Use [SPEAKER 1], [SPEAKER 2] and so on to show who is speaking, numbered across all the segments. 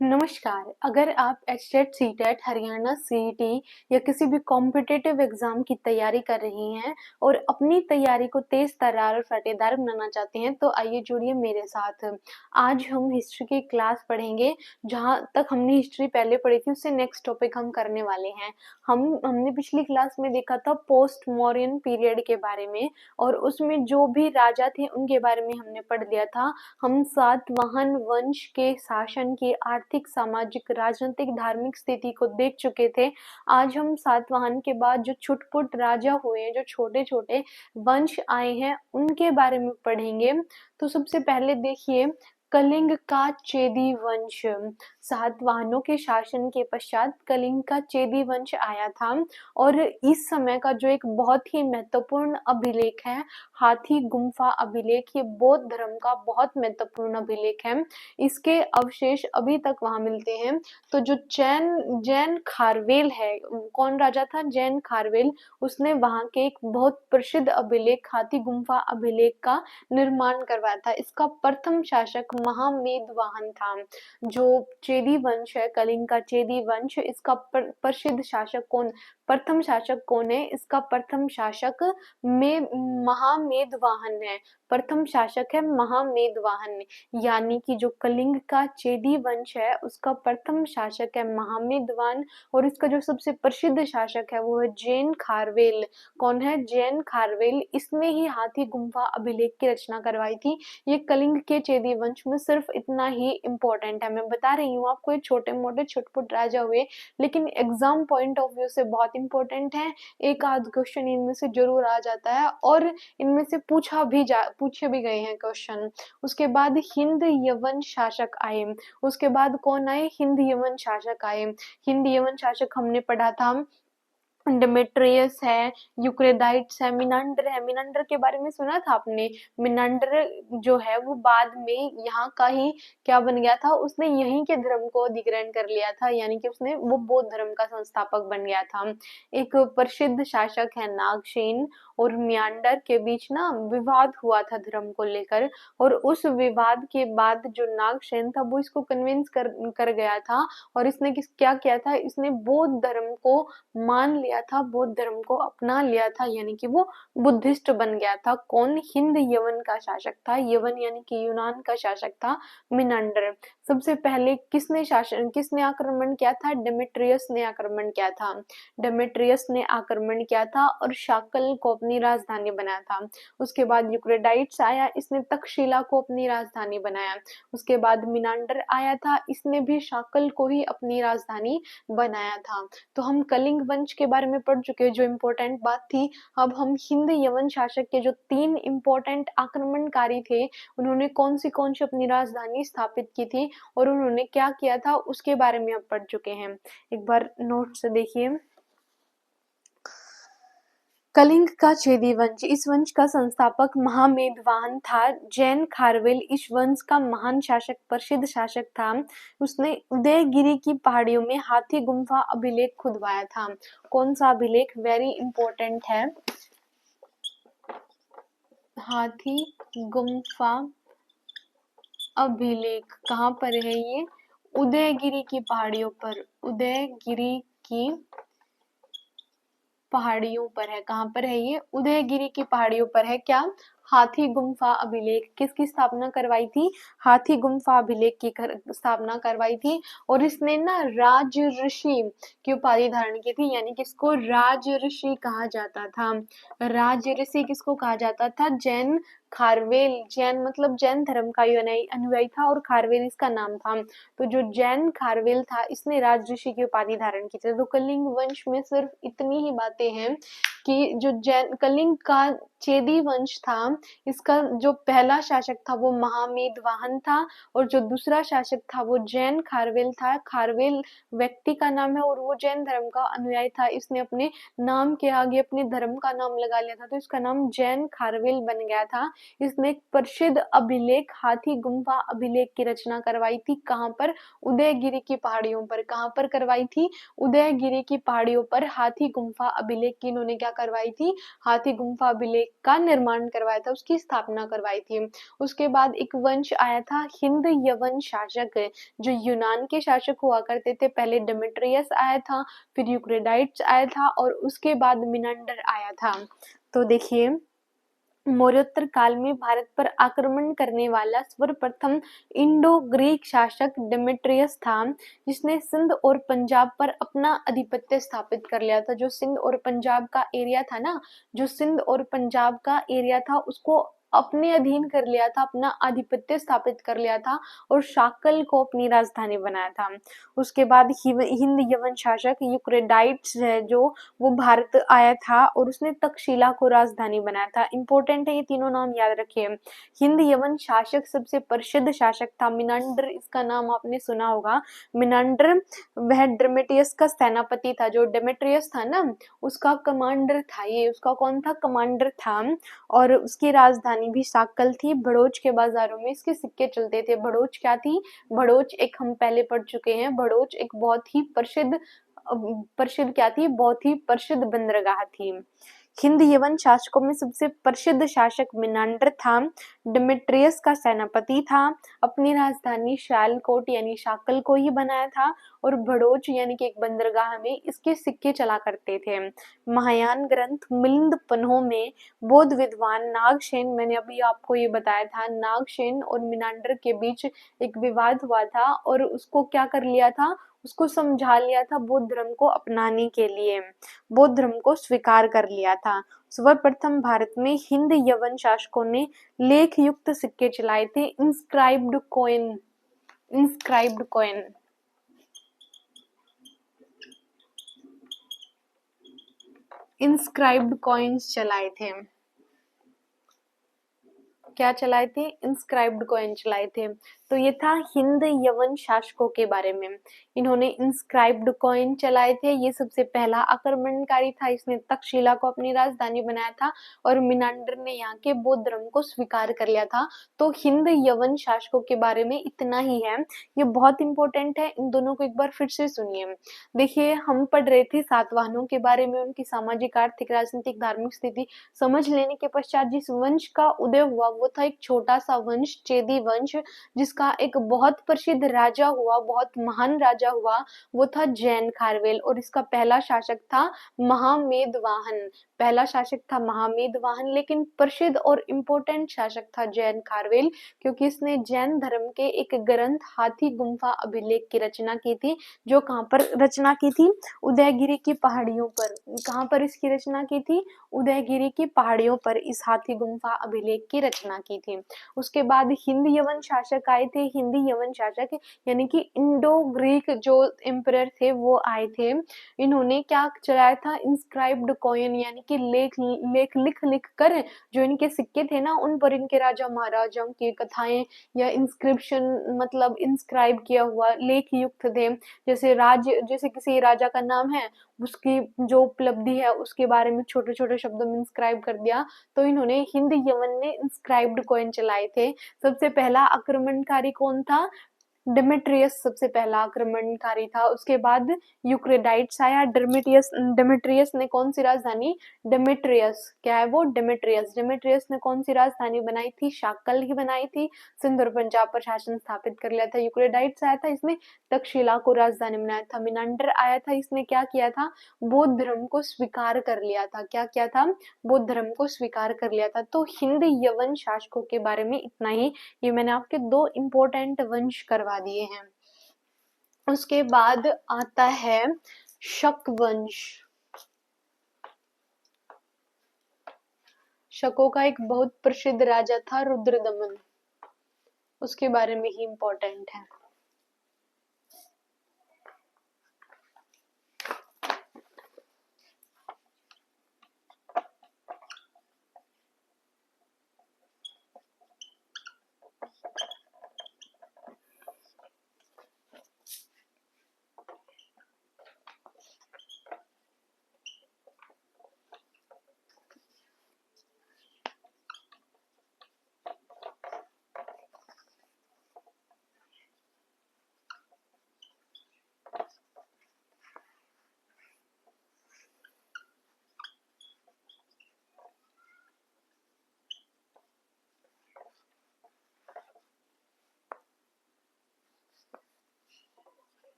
[SPEAKER 1] नमस्कार। अगर आप एचटेट, सीटेट, हरियाणा सीईटी या किसी भी कॉम्पिटिटिव एग्जाम की तैयारी कर रही हैं और अपनी तैयारी को तेज तर्रार और फतेहदार बनाना चाहते हैं तो आइए जुड़िए मेरे साथ। आज हम हिस्ट्री की क्लास पढ़ेंगे। जहां तक हमने हिस्ट्री पहले पढ़ी थी उससे नेक्स्ट टॉपिक हम करने वाले हैं। हमने पिछली क्लास में देखा था पोस्ट मौर्यन पीरियड के बारे में और उसमें जो भी राजा थे उनके बारे में हमने पढ़ लिया था। हम सातवाहन वंश के शासन की आर्थिक, सामाजिक, राजनीतिक, धार्मिक स्थिति को देख चुके थे। आज हम सातवाहन के बाद जो छुटपुट राजा हुए हैं, जो छोटे-छोटे वंश आए हैं, उनके बारे में पढ़ेंगे। तो सबसे पहले देखिए कलिंग का चेदी वंश। सातवाहनों के शासन के पश्चात कलिंग का चेदी वंश आया था और इस समय का जो एक बहुत ही महत्वपूर्ण अभिलेख है, हाथी गुम्फा अभिलेख, ये बौद्ध धर्म का बहुत महत्वपूर्ण अभिलेख है। इसके अवशेष अभी तक वहां मिलते हैं। तो जो जैन खारवेल है, कौन राजा था? जैन खारवेल। उसने वहां के एक बहुत प्रसिद्ध अभिलेख हाथी गुम्फा अभिलेख का निर्माण करवाया था। इसका प्रथम शासक महामेदवाहन था। जो चेदी वंश है, कलिंग का चेदी वंश, इसका प्रसिद्ध शासक कौन, प्रथम शासक कौन है? इसका प्रथम शासक महामेदवाहन है। प्रथम शासक है महामेदवाहन। यानी कि जो कलिंग का चेदी वंश है उसका प्रथम शासक है महामेदवान और इसका जो सबसे प्रसिद्ध शासक है वो है जैन खारवेल। कौन है? जैन खारवेल। इसने ही हाथी गुम्फा अभिलेख की रचना करवाई थी। ये कलिंग के चेदी वंश में सिर्फ इतना ही इम्पोर्टेंट है। मैं बता रही हूँ आपको, ये छोटे मोटे छुटपुट राजा हुए लेकिन एग्जाम पॉइंट ऑफ व्यू से बहुत इंपॉर्टेंट है। एक आध क्वेश्चन इनमें से जरूर आ जाता है और इनमें से पूछे भी गए हैं क्वेश्चन। उसके बाद हिंद यवन शासक आए। उसके बाद कौन आए? हिंद यवन शासक आए। हिंद यवन शासक हमने पढ़ा था, डेमेट्रियस है, यूक्रेटाइड्स है, मिनांडर है। मिनांडर के बारे में सुना था आपने? मिनांडर जो है वो बाद में यहाँ का ही क्या बन गया था, उसने यहीं के धर्म को अधिग्रहण कर लिया था, यानी कि उसने वो बौद्ध धर्म का संस्थापक बन गया था। एक प्रसिद्ध शासक है नागसेन और मियांडर के बीच ना विवाद हुआ था धर्म को लेकर और उस विवाद के बाद जो नागसेन था वो इसको कन्विंस कर गया था और इसने क्या किया था, इसने बौद्ध धर्म को मान लिया था, बौद्ध धर्म को अपना लिया था, यानी कि वो बुद्धिस्ट बन गया था। कौन? हिंद यवन का शासक था। यवन यानी कि यूनान का शासक था मिनांडर। सबसे पहले किसने आक्रमण किया था? डेमेट्रियस ने आक्रमण किया था। डेमेट्रियस ने आक्रमण किया था और शाकल को अपनी राजधानी बनाया था। उसके बाद यूक्रेटाइड्स आया, इसने तक्षशिला को अपनी राजधानी बनाया। उसके बाद मिनांडर आया था, इसने भी शाकल को ही अपनी राजधानी बनाया था। तो हम कलिंग वंश के बारे में पढ़ चुके हैं, जो इम्पोर्टेंट बात थी। अब हम हिंद यवन शासक के जो 3 इम्पोर्टेंट आक्रमणकारी थे, उन्होंने कौन सी अपनी राजधानी स्थापित की थी और उन्होंने क्या किया था उसके बारे में अब पढ़ चुके हैं। एक बार नोट से देखिए। कलिंग का चेदी वंश, इस वंश का संस्थापक महामेदवाहन था। जैन खारवेल इस वंश का महान शासक, प्रसिद्ध शासक था। उसने उदयगिरी की पहाड़ियों में हाथी गुम्फा अभिलेख खुदवाया था। कौन सा अभिलेख? वेरी इंपॉर्टेंट है। हाथी गुम्फा अभिलेख कहाँ पर है ये? उदयगिरी की पहाड़ियों पर। उदयगिरी की पहाड़ियों पर है। कहाँ पर है ये? उदयगिरी की पहाड़ियों पर है। क्या? हाथी गुम्फा अभिलेख। किसकी स्थापना करवाई थी? हाथी गुम्फा अभिलेख की स्थापना करवाई थी और इसने ना राज ऋषि की उपाधि धारण की थी, यानी किसको राज ऋषि कहा जाता था? राज ऋषि किसको कहा जाता था? जैन खारवेल। जैन मतलब जैन धर्म का अनुयायी था और खारवेल इसका नाम था। तो जो जैन खारवेल था इसने राज ऋषि की उपाधि धारण की थी। तो कलिंग वंश में सिर्फ इतनी ही बातें हैं कि जो जैन कलिंग का चेदी वंश था, इसका जो पहला शासक था वो महामेदवाहन था और जो दूसरा शासक था वो जैन खारवेल था। खारवेल व्यक्ति का नाम है और वो जैन धर्म का अनुयायी था। इसने अपने नाम के आगे अपने धर्म का नाम लगा लिया था तो इसका नाम जैन खारवेल बन गया था। इसने एक प्रसिद्ध अभिलेख हाथी गुम्फा अभिलेख की रचना करवाई थी। कहाँ पर? उदयगिरी की पहाड़ियों पर। कहाँ पर करवाई थी? उदयगिरी की पहाड़ियों पर हाथी गुम्फा अभिलेख की इन्होंने क्या करवाई थी? हाथी गुम्फा अभिलेख का निर्माण करवाया था, उसकी स्थापना करवाई थी। उसके बाद एक वंश आया था हिंद यवन शासक, जो यूनान के शासक हुआ करते थे। पहले डेमेट्रियस आया था, फिर यूक्रेडाइट्स आया था और उसके बाद मिनांडर आया था। तो देखिए, मौर्योत्तर काल में भारत पर आक्रमण करने वाला सर्वप्रथम इंडो ग्रीक शासक डेमेट्रियस था, जिसने सिंध और पंजाब पर अपना आधिपत्य स्थापित कर लिया था। जो सिंध और पंजाब का एरिया था ना, जो सिंध और पंजाब का एरिया था, उसको अपने अधीन कर लिया था, अपना आधिपत्य स्थापित कर लिया था और शाकल को अपनी राजधानी बनाया था। उसके बाद हिंद यवन शासक यूक्रेडाइट्स है, जो वो भारत आया था और उसने तक्षशिला को राजधानी बनाया था। इंपॉर्टेंट है, ये तीनों नाम याद रखिए। हिंद यवन शासक सबसे प्रसिद्ध शासक था मिनांडर, इसका नाम आपने सुना होगा। मिनांडर वह डेमेट्रियस का सेनापति था। जो डेमेट्रियस था ना, उसका कमांडर था ये। उसका कौन था? कमांडर था। और उसकी राजधानी भी शाकल थी। भड़ोच के बाजारों में इसके सिक्के चलते थे। भड़ोच क्या थी? भड़ोच एक हम पहले पढ़ चुके हैं। भड़ोच एक बहुत ही प्रसिद्ध क्या थी? बहुत ही प्रसिद्ध बंदरगाह थी। हिंद यवन शासकों में सबसे प्रसिद्ध शासक मिनांडर था। डेमेट्रियस का सेनापति था। अपनी राजधानी शालकोट यानी शाकल को ही बनाया था और भड़ोच यानी कि एक बंदरगाह में इसके सिक्के चला करते थे। महायान ग्रंथ मिलिंद पन्हों में बौद्ध विद्वान नागसेन, मैंने अभी आपको ये बताया था, नागसेन और मिनांडर के बीच एक विवाद हुआ था और उसको क्या कर लिया था? उसको समझा लिया था बौद्ध धर्म को अपनाने के लिए, बौद्ध धर्म को स्वीकार कर लिया था। सर्वप्रथम भारत में हिंद यवन शासकों ने लेख युक्त सिक्के चलाए थे। Inscribed coin, inscribed coin, inscribed coins चलाए थे। क्या चलाए थे? इंस्क्राइब्ड कॉइन चलाए थे। तो ये था हिंद यवन शासकों के बारे में। इन्होंने इंस्क्राइब्ड कॉइन चलाए थे। ये सबसे पहला आक्रमणकारी था। इसने तक्षशिला को अपनी राजधानी बनाया था और मिनांडर ने यहाँ के बौद्ध धर्म को स्वीकार कर लिया था। तो हिंद यवन शासकों के बारे में इतना ही है। ये बहुत इंपॉर्टेंट है, इन दोनों को एक बार फिर से सुनिए। देखिए, हम पढ़ रहे थे सातवाहनों के बारे में, उनकी सामाजिक, आर्थिक, राजनीतिक, धार्मिक स्थिति समझ लेने के पश्चात जिस वंश का उदय हुआ वो था एक छोटा सा वंश, चेदी वंश, जिसका एक बहुत प्रसिद्ध राजा हुआ, बहुत महान राजा हुआ, वो था जैन खारवेल। और इसका पहला शासक था महामेदवाहन। पहला शासक था महामेदवाहन, लेकिन प्रसिद्ध और इम्पोर्टेंट शासक था जैन खारवेल, क्योंकि इसने जैन धर्म के एक ग्रंथ हाथी गुम्फा अभिलेख की रचना की थी। जो कहाँ पर रचना की थी? उदयगिरी की पहाड़ियों पर। कहाँ पर इसकी रचना की थी? उदयगिरी की पहाड़ियों पर इस हाथी गुम्फा अभिलेख की रचना की थी। उसके बाद हिंद यवन शासक आए थे। हिंदी यवन शासक यानी कि इंडो ग्रीक जो एम्परर थे वो आए थे। इन्होंने क्या चलाया था? इंस्क्राइब्ड कॉइन यानी कि लेख लेख लिख लिख कर जो इनके सिक्के थे ना, उन पर इनके राजा महाराजाओं की कथाएं या इंस्क्रिप्शन, मतलब इंस्क्राइब किया हुआ लेख युक्त थे। जैसे किसी राजा का नाम है, उसकी जो उपलब्धि है उसके बारे में छोटे छोटे शब्दों में इंस्क्राइब कर दिया। तो इन्होंने हिंद यवन ने इंस्क्राइब्ड कॉइन चलाए थे। सबसे पहला आक्रमणकारी कौन था? डेमेट्रियस सबसे पहला आक्रमणकारी था। उसके बाद यूक्रेडाइट्स आया। डेमेट्रियस ने कौन सी राजधानी? डेमेट्रियस क्या है वो? डेमेट्रियस। डेमेट्रियस ने कौन सी राजधानी बनाई थी? शाकल ही बनाई थी। सिंध और पंजाब पर शासन स्थापित कर लिया था। यूक्रेडाइट्स आया था, इसने तक्षशिला को राजधानी बनाया था। मिनांडर आया था, इसने क्या किया था? बौद्ध धर्म को स्वीकार कर लिया था। क्या किया था? बौद्ध धर्म को स्वीकार कर लिया था। तो हिंद यवन शासकों के बारे में इतना ही। ये मैंने आपके दो इम्पोर्टेंट वंश करवा दिए हैं। उसके बाद आता है शक वंश। शकों का एक बहुत प्रसिद्ध राजा था रुद्रदमन, उसके बारे में ही इम्पोर्टेंट है।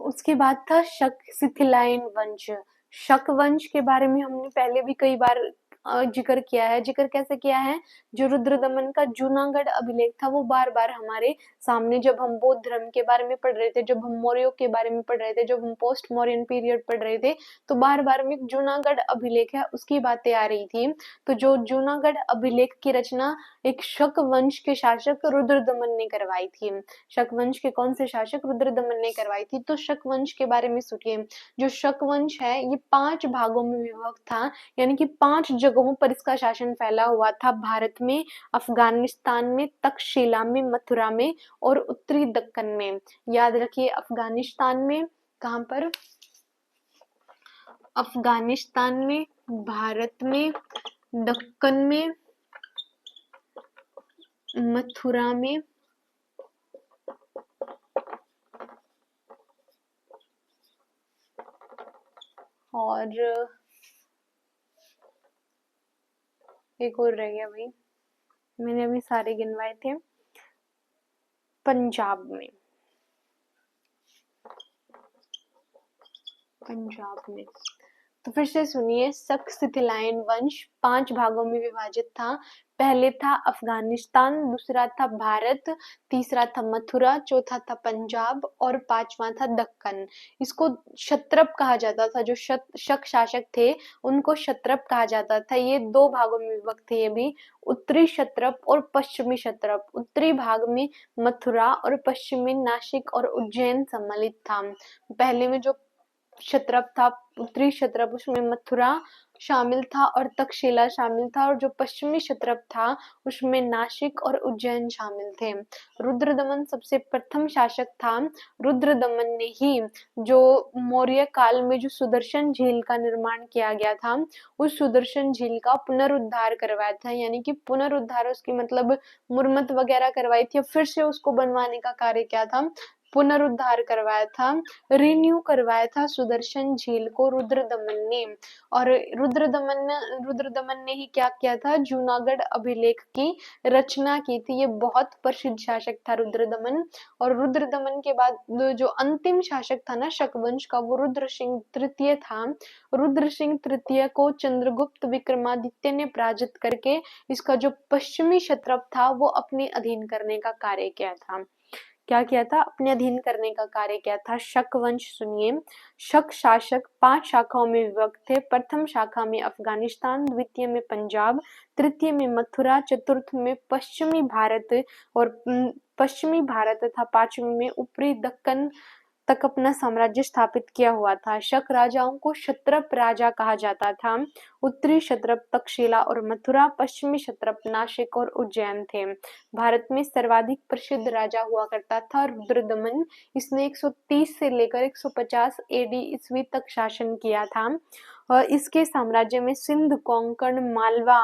[SPEAKER 1] उसके बाद था शक शिथिलायन वंश। शक वंश के बारे में हमने पहले भी कई बार जिक्र किया है। जिक्र कैसे किया है? जो रुद्रदमन का जूनागढ़ अभिलेख था वो बार बार हमारे सामने, जब हम बौद्ध धर्म के बारे में पढ़ रहे थे, जब हम मौर्यों के बारे में पढ़ रहे थे, जब हम पोस्ट मौर्यन पीरियड पढ़ रहे थे, तो बार बार में जूनागढ़ अभिलेख है उसकी बातें आ रही थी। तो जो जूनागढ़ अभिलेख की रचना एक शक वंश के शासक रुद्रदमन ने करवाई थी। शक वंश के कौन से शासक? रुद्रदमन ने करवाई थी। तो शक वंश के बारे में सुनिए। जो शक वंश है ये 5 भागों में विभक्त था, यानी कि 5 जगहों पर इसका शासन फैला हुआ था। भारत में, अफगानिस्तान में, तक्षशिला में, मथुरा में और उत्तरी दक्कन में। याद रखिए, अफगानिस्तान में, कहाँ पर? अफगानिस्तान में, भारत में, दक्कन में, मथुरा में और एक और रह गया भाई, मैंने अभी सारे गिनवाए थे। पंजाब में, पंजाब में। तो फिर से सुनिए, शक शिथिलायन वंश 5 भागों में विभाजित था। पहले था अफगानिस्तान, दूसरा था भारत, तीसरा था मथुरा, चौथा था पंजाब और 5वां था दक्कन। इसको क्षत्रप कहा जाता था। जो शक शासक थे उनको क्षत्रप कहा जाता था। ये 2 भागों में विभक्त थे ये भी, उत्तरी क्षत्रप और पश्चिमी क्षत्रप। उत्तरी भाग में मथुरा और पश्चिम में नासिक और उज्जैन सम्मिलित था। पहले में जो क्षत्रप था, उत्तरी क्षत्रप, उसमें मथुरा शामिल था और तक्षशिला शामिल था, और जो पश्चिमी क्षत्रप था उसमें नासिक और उज्जैन शामिल थे। रुद्रदमन सबसे प्रथम शासक था। रुद्रदमन ने ही जो मौर्य काल में जो सुदर्शन झील का निर्माण किया गया था, उस सुदर्शन झील का पुनरुद्धार करवाया था। यानी कि पुनरुद्धार उसकी मतलब मुरम्मत वगैरह करवाई थी, फिर से उसको बनवाने का कार्य किया था, पुनरुद्धार करवाया था, रिन्यू करवाया था सुदर्शन झील को रुद्रदमन ने। और रुद्रदमन ने ही क्या किया था? जूनागढ़ अभिलेख की रचना की थी। ये बहुत प्रसिद्ध शासक था रुद्रदमन। और रुद्रदमन के बाद जो अंतिम शासक था ना शकवंश का, वो रुद्र सिंह तृतीय था। रुद्र सिंह तृतीय को चंद्रगुप्त विक्रमादित्य ने पराजित करके इसका जो पश्चिमी क्षत्रप था वो अपने अधीन करने का कार्य किया था। क्या किया था? अपने अधीन करने का कार्य किया था। शक वंश सुनिए। शक शासक 5 शाखाओं में विभक्त थे। प्रथम शाखा में अफगानिस्तान, द्वितीय में पंजाब, तृतीय में मथुरा, चतुर्थ में पश्चिमी भारत और पश्चिमी भारत तथा 5वें में ऊपरी दक्कन तक अपना साम्राज्य स्थापित किया हुआ था। शक राजाओं को क्षत्रप राजा कहा जाता था। उत्तरी क्षत्रप तक्षशिला और मथुरा, पश्चिमी क्षत्रप नासिक और उज्जैन थे। भारत में सर्वाधिक प्रसिद्ध राजा हुआ करता था रुद्रदमन। इसने 130 से लेकर 150 एडी ईस्वी तक शासन किया था। और इसके साम्राज्य में सिंध, कोंकण, मालवा,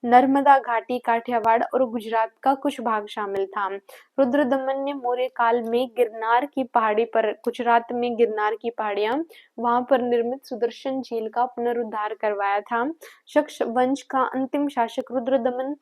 [SPEAKER 1] नर्मदा घाटी, काठियावाड़ और गुजरात का कुछ भाग शामिल था। रुद्रदमन ने मौर्य काल में गिरनार की पहाड़ी पर, गुजरात में गिरनार की पहाड़ियां, वहां पर निर्मित सुदर्शन झील का पुनरुद्धार करवाया था। शक वंश का अंतिम शासक रुद्रदमन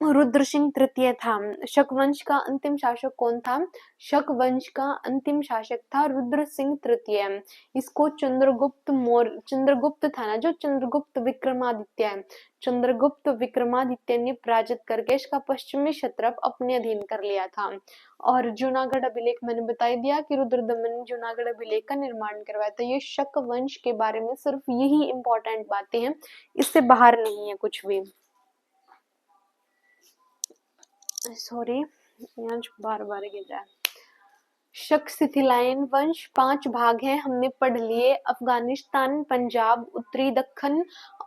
[SPEAKER 1] रुद्र सिंह तृतीय था। शक वंश का अंतिम शासक कौन था? शक वंश का अंतिम शासक था रुद्र सिंह तृतीय। इसको चंद्रगुप्त था ना, जो चंद्रगुप्त विक्रमादित्य है, चंद्रगुप्त विक्रमादित्य ने पराजित करके इसका पश्चिमी क्षत्रप अपने अधीन कर लिया था। और जूनागढ़ अभिलेख मैंने बता दिया कि रुद्रदमन ने जूनागढ़ अभिलेख का निर्माण करवाया था। ये शक वंश के बारे में सिर्फ यही इंपॉर्टेंट बातें हैं, इससे बाहर नहीं है कुछ भी। सॉरी, यहाँ बार बार गिर रहा है। शक शिथिलायन वंश 5 भाग हैं, हमने पढ़ लिए। अफगानिस्तान, पंजाब, उत्तरी दक्कन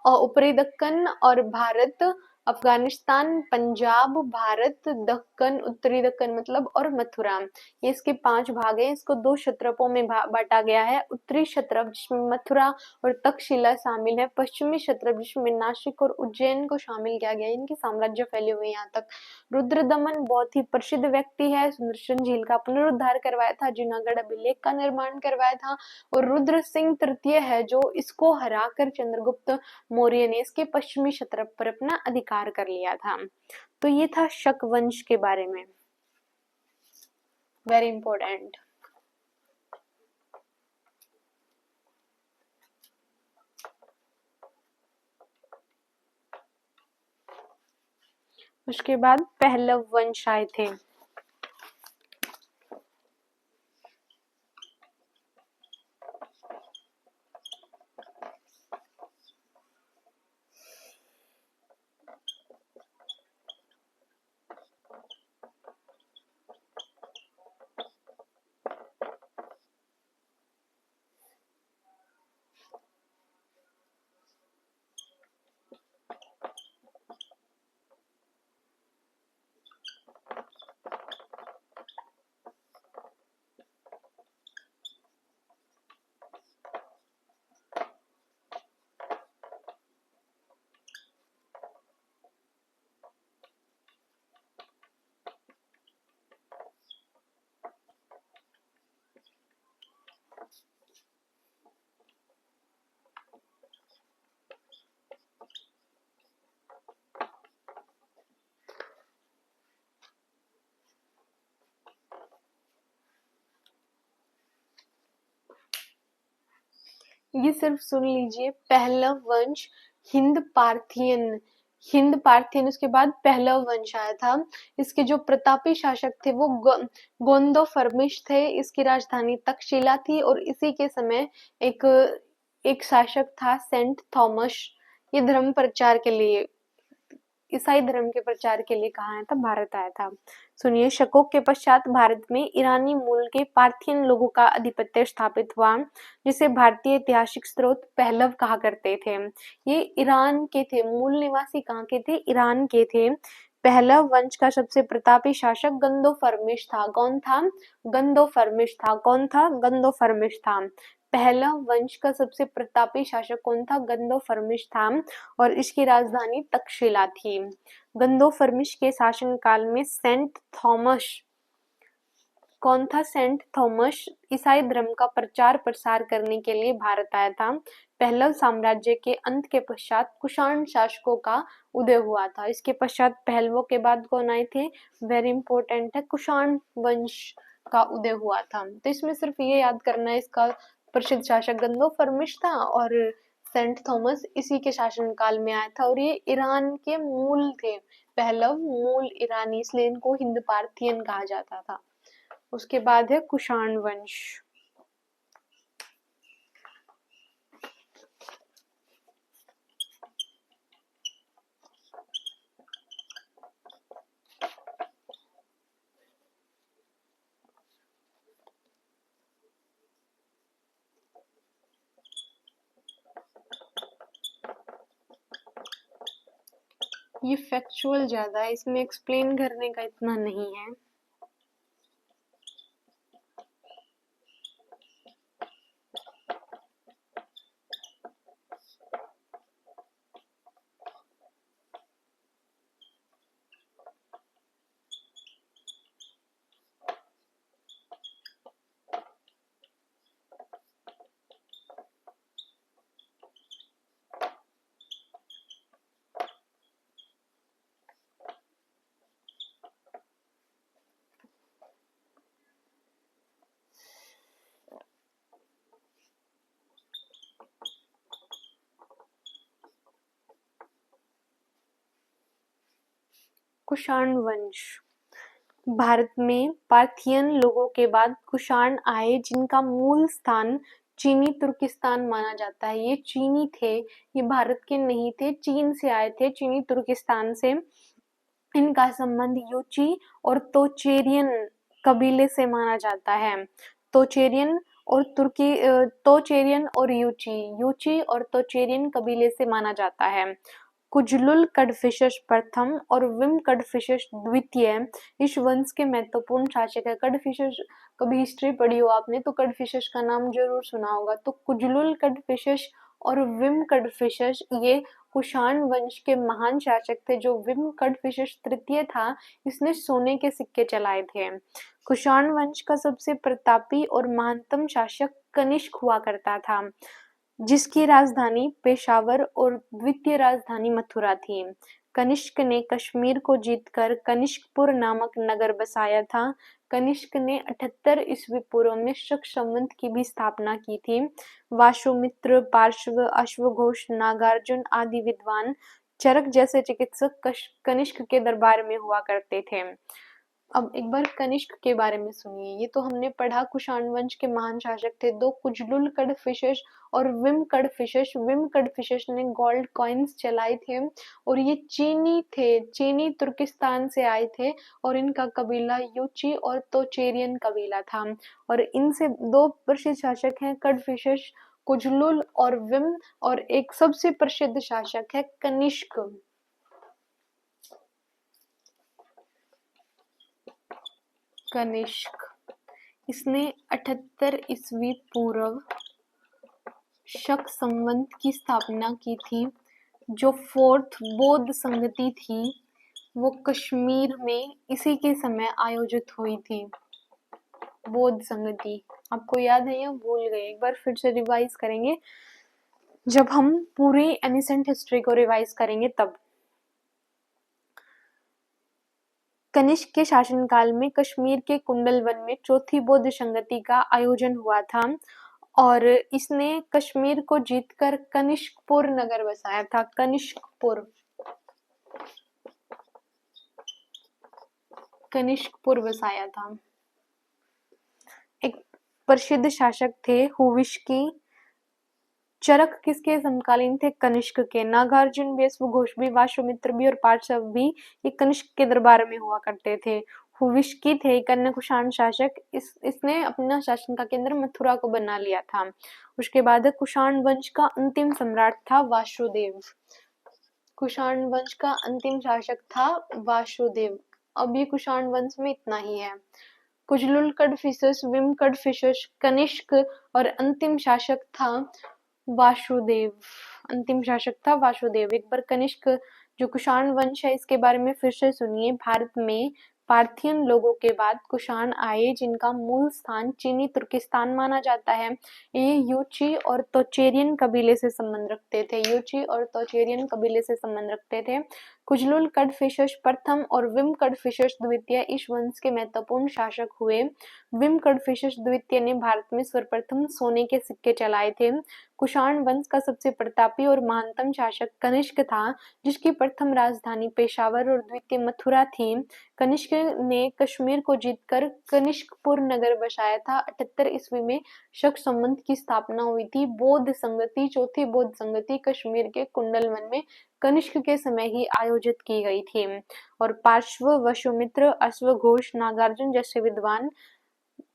[SPEAKER 1] और ऊपरी दक्कन और भारत। अफगानिस्तान, पंजाब, भारत, दक्कन, उत्तरी दक्कन मतलब और मथुरा, ये इसके 5 भाग हैं। इसको 2 क्षत्रपों में बांटा गया है। उत्तरी क्षत्रप जिसमें मथुरा और तक्षशिला शामिल है, पश्चिमी क्षत्रप जिसमें नासिक और उज्जैन को शामिल किया गया है। इनके साम्राज्य फैले हुए यहाँ तक। रुद्रदमन बहुत ही प्रसिद्ध व्यक्ति है। सुदर्शन झील का पुनरुद्धार करवाया था, जूनागढ़ अभिलेख का निर्माण करवाया था। और रुद्र सिंह तृतीय है जो इसको हराकर चंद्रगुप्त मौर्य ने इसके पश्चिमी क्षत्रप पर अपना अधिकार कर लिया था। तो ये था शक वंश के बारे में, वेरी इंपॉर्टेंट। उसके बाद पहलव वंश आए थे। ये सिर्फ सुन लीजिए, पहलव वंश, हिंद पार्थियन, हिंद पार्थियन, उसके बाद पहलव वंश आया था। इसके जो प्रतापी शासक थे वो गोंदो फर्मिश थे। इसकी राजधानी तक्षशिला थी और इसी के समय एक एक शासक था सेंट थॉमस। ये धर्म प्रचार के लिए, ईसाई धर्म के प्रचार के लिए कहाँ आया था? भारत आया था। सुनिए, शकों के पश्चात भारत में ईरानी मूल के पार्थियन लोगों का आधिपत्य स्थापित हुआ, जिसे भारतीय ऐतिहासिक स्रोत पहलव कहा करते थे। ये ईरान के थे, मूल निवासी कहाँ के थे? ईरान के थे। पहलव वंश का सबसे प्रतापी शासक गंदो फर्मिश था। कौन था? गंदो फर्मिश था। कौन था? गंदो फर्मिश था। पहलव वंश का सबसे प्रतापी शासक कौन था? गंदो फर्मिश था और इसकी राजधानी तक्षशिला थी। गंदो फर्मिश के शासनकाल में सेंट थॉमस, कौन था? सेंट थॉमस ईसाई धर्म का प्रचार प्रसार करने के लिए भारत आया था। पहलव साम्राज्य के अंत के पश्चात कुषाण शासकों का उदय हुआ था। इसके पश्चात पहलवों के बाद कौन आए थे? वेरी इंपॉर्टेंट है, कुषाण वंश का उदय हुआ था। तो इसमें सिर्फ ये याद करना है, इसका प्रसिद्ध शासक गंदो फर्मिश था और सेंट थॉमस इसी के शासनकाल में आया था और ये ईरान के मूल थे। पहलव मूल ईरानी, इसलिए इनको हिंद पार्थियन कहा जाता था। उसके बाद है कुषाण वंश। ये फैक्चुअल ज्यादा है, इसमें एक्सप्लेन करने का इतना नहीं है। कुषाण वंश, भारत में पार्थियन लोगों के बाद कुषाण आए, जिनका मूल स्थान चीनी तुर्किस्तान माना जाता है। ये चीनी थे, ये भारत के नहीं थे, चीन से आए थे, चीनी तुर्किस्तान से। इनका संबंध यूची और तोचेरियन कबीले से माना जाता है। तोचेरियन और तोचेरियन और यूची और तोचेरियन कबीले से माना जाता है। कुजलुल कडफिशस प्रथम और विम कडफिशस द्वितीय इस वंश के महत्वपूर्ण शासक है। कडफिशस, कभी हिस्ट्री पढ़ी हो आपने तो कडफिशस का नाम जरूर सुना होगा। तो कुजलुल कडफिशस और विम कडफिशस ये कुषाण वंश के महान शासक थे। जो विम कडफिशस तृतीय था, इसने सोने के सिक्के चलाए थे। कुषाण वंश का सबसे प्रतापी और महानतम शासक कनिष्क हुआ करता था, जिसकी राजधानी पेशावर और द्वितीय राजधानी मथुरा थी। कनिष्क ने कश्मीर को जीतकर कनिष्कपुर नामक नगर बसाया था। कनिष्क ने 78 ईस्वी पूर्व में शक संवत की भी स्थापना की थी। वासुमित्र, पार्श्व, अश्वघोष, नागार्जुन आदि विद्वान चरक जैसे चिकित्सक कनिष्क के दरबार में हुआ करते थे। अब एक बार कनिष्क के बारे में सुनिए। ये तो हमने पढ़ा, कुषाण वंश के महान शासक थे। 2 कुजलुल कडफिशेस और विम कडफिशेस ने गोल्ड कॉइन्स चलाए थे और ये चीनी थे, चीनी तुर्किस्तान से आए थे और इनका कबीला यूची और तोचेरियन कबीला था। और इनसे 2 प्रसिद्ध शासक हैं, कडफिशेस कुजलुल और विम, और एक सबसे प्रसिद्ध शासक है कनिष्क। कनिष्क इसने 78 ईस्वी पूर्व शक संवत की स्थापना की थी। जो 4th बौद्ध संगति थी वो कश्मीर में इसी के समय आयोजित हुई थी। बौद्ध संगति आपको याद है या भूल गए? एक बार फिर से रिवाइज करेंगे जब हम पूरी एनिसेंट हिस्ट्री को रिवाइज करेंगे तब। कनिष्क के शासनकाल में कश्मीर के कुंडलवन में चौथी बौद्ध संगति का आयोजन हुआ था और इसने कश्मीर को जीतकर कनिष्कपुर नगर बसाया था। कनिष्कपुर बसाया था। एक प्रसिद्ध शासक थे हुविष्की। चरक किसके समकालीन थे? कनिष्क के। नागार्जुन, वेशवघोष भी, वासुमित्र भी और पार्श्व भी ये कनिष्क के दरबार में हुआ करते थे। हुविष्की थे कन्या कुषाण शासक। इसने अपना शासन का केंद्र मथुरा को बना लिया था। उसके बाद कुषाण वंश का अंतिम सम्राट था वासुदेव। कुषाण वंश का अंतिम शासक था वासुदेव। अब ये कुषाण वंश में इतना ही है। कुजलुल कडफिशेस, विम कडफिशेस, कनिष्क और अंतिम शासक था वासुदेव। एक बार कनिष्क जो कुषाण वंश है इसके बारे में फिर से सुनिए। भारत में पार्थियन लोगों के बाद कुषाण आए जिनका मूल स्थान चीनी तुर्किस्तान माना जाता है। ये यूची और तोचेरियन कबीले से संबंध रखते थे। कुजलुल कडफिशेस प्रथम और विम कडफिशेस द्वितीय इस वंश के महत्वपूर्ण शासक हुए। विम कडफिशेस द्वितीय ने भारत में सर्वप्रथम सोने के सिक्के चलाए थे। कुषाण वंश का सबसे प्रतापी और महानतम शासक कनिष्क था, जिसकी प्रथम राजधानी पेशावर और द्वितीय मथुरा थी। कनिष्क ने कश्मीर को जीतकर कनिष्कपुर नगर बसाया था। 78 ईस्वी में शक संवत की स्थापना हुई थी। बौद्ध संगति, चौथी बौद्ध संगति कश्मीर के कुंडलवन में कनिष्क के समय ही आयोजित की गई थी और पार्श्व, वसुमित्र, अश्वघोष, नागार्जुन जैसे विद्वान,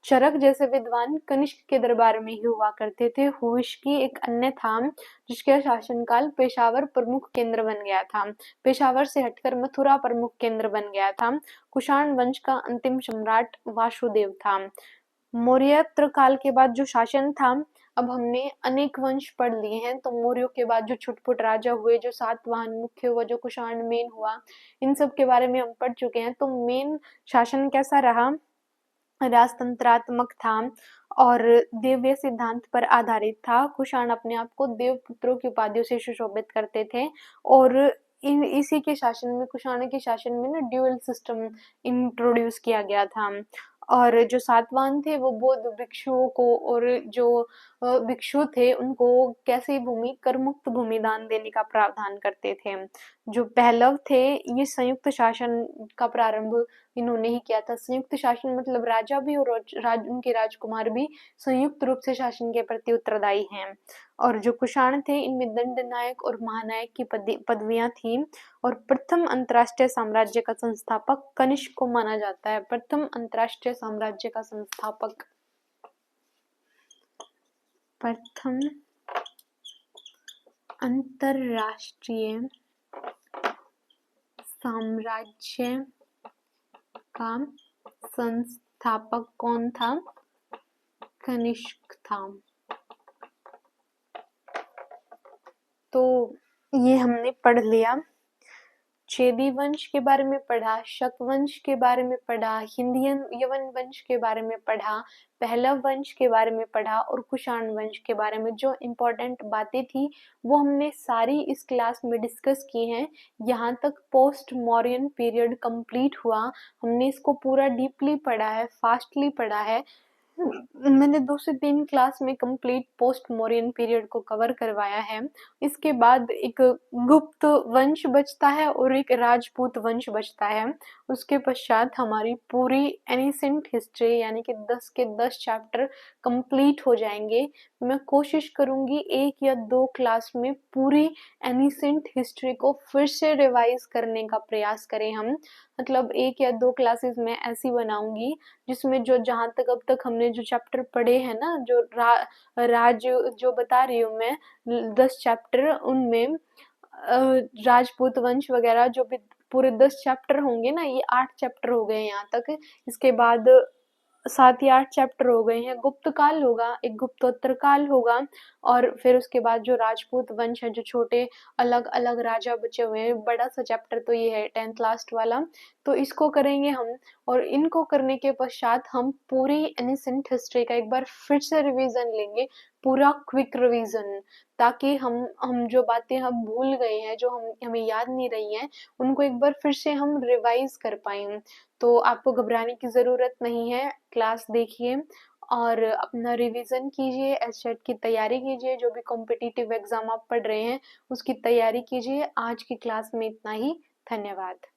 [SPEAKER 1] चरक जैसे विद्वान कनिष्क के दरबार में ही हुआ करते थे। हुविष्की एक अन्य था जिसका शासनकाल पेशावर प्रमुख केंद्र बन गया था। पेशावर से हटकर मथुरा प्रमुख केंद्र बन गया था। कुषाण वंश का अंतिम सम्राट वासुदेव था। मौर्योत्तर काल के बाद जो शासन था, अब हमने अनेक वंश पढ़ लिए हैं, तो मौर्यों के बाद जो छुटपुट राजा हुए, जो सातवाहन मुख्य हुआ, जो कुषाण मेन हुआ, इन सब के बारे में हम पढ़ चुके हैं। तो मेन शासन कैसा रहा? राजतंत्रात्मक था और देव्य सिद्धांत पर आधारित था। कुषाण अपने आप को देवपुत्रों की उपाधियों से सुशोभित करते थे और इसी के शासन में, कुषाण के शासन में ना ड्यूअल सिस्टम इंट्रोड्यूस किया गया था। और जो सातवाहन थे वो बौद्ध भिक्षुओं को और जो भिक्षु थे उनको कैसी भूमि, करमुक्त भूमि दान देने का प्रावधान करते थे। जो पहलव थे ये संयुक्त शासन का प्रारंभ इन्होंने ही किया था। संयुक्त शासन मतलब राजा भी और उनके राजकुमार भी संयुक्त रूप से शासन के प्रति उत्तरदायी हैं। और जो कुषाण थे इनमें दंड नायक और महानायक की पदवियां थी और प्रथम अंतरराष्ट्रीय साम्राज्य का संस्थापक कनिष्क को माना जाता है। प्रथम अंतरराष्ट्रीय साम्राज्य का संस्थापक, प्रथम अंतरराष्ट्रीय साम्राज्य का संस्थापक कौन था? कनिष्क था। तो ये हमने पढ़ लिया। चेदी वंश के बारे में पढ़ा, शक वंश के बारे में पढ़ा, हिंदियन यवन वंश के बारे में पढ़ा, पहलव वंश के बारे में पढ़ा और कुषाण वंश के बारे में जो इम्पोर्टेंट बातें थी वो हमने सारी इस क्लास में डिस्कस की हैं। यहाँ तक पोस्ट मौर्यन पीरियड कंप्लीट हुआ। हमने इसको पूरा डीपली पढ़ा है, फास्टली पढ़ा है। मैंने 2 से 3 क्लास में कंप्लीट पोस्ट मौर्यन पीरियड को कवर करवाया है। इसके बाद एक गुप्त वंश बचता है और एक राजपूत वंश बचता है। उसके पश्चात हमारी पूरी एनिसेंट हिस्ट्री यानी कि 10 के 10 चैप्टर कंप्लीट हो जाएँगे। मैं कोशिश करूँगी 1 या 2 क्लास में पूरी एनिसेंट हिस्ट्री को फिर से रिवाइज़ करने का प्रयास करें हम। मतलब 1 या 2 क्लासेस मैं ऐसी बनाऊँगी जिसमें जो जहाँ तक अब तक हमने जो चैप्टर पढ़े हैं ना, जो राज जो बता रही हूँ मैं, 10 चैप्टर उनमें राजपूत वंश वगैरह जो भी पूरे 10 चैप्टर होंगे ना, ये 8 चैप्टर हो गए यहाँ तक। इसके बाद 7 या 8 चैप्टर हो गए हैं। गुप्त काल होगा, एक गुप्तोत्तर काल होगा और फिर उसके बाद जो राजपूत वंश है, जो छोटे अलग-अलग राजा बचे हुए हैं, बड़ा-सा चैप्टर तो ये है 10th लास्ट वाला, तो इसको करेंगे हम। और इनको करने के पश्चात हम पूरी एनिसेंट हिस्ट्री का एक बार फिर से रिवीजन लेंगे, पूरा क्विक रिवीजन, ताकि हम जो बातें हम भूल गए हैं, जो हमें याद नहीं रही हैं, उनको एक बार फिर से हम रिवाइज कर पाएँ। तो आपको घबराने की ज़रूरत नहीं है, क्लास देखिए और अपना रिवीजन कीजिए, एससेट की तैयारी कीजिए, जो भी कॉम्पिटिटिव एग्ज़ाम आप पढ़ रहे हैं, उसकी तैयारी कीजिए। आज की क्लास में इतना ही, धन्यवाद।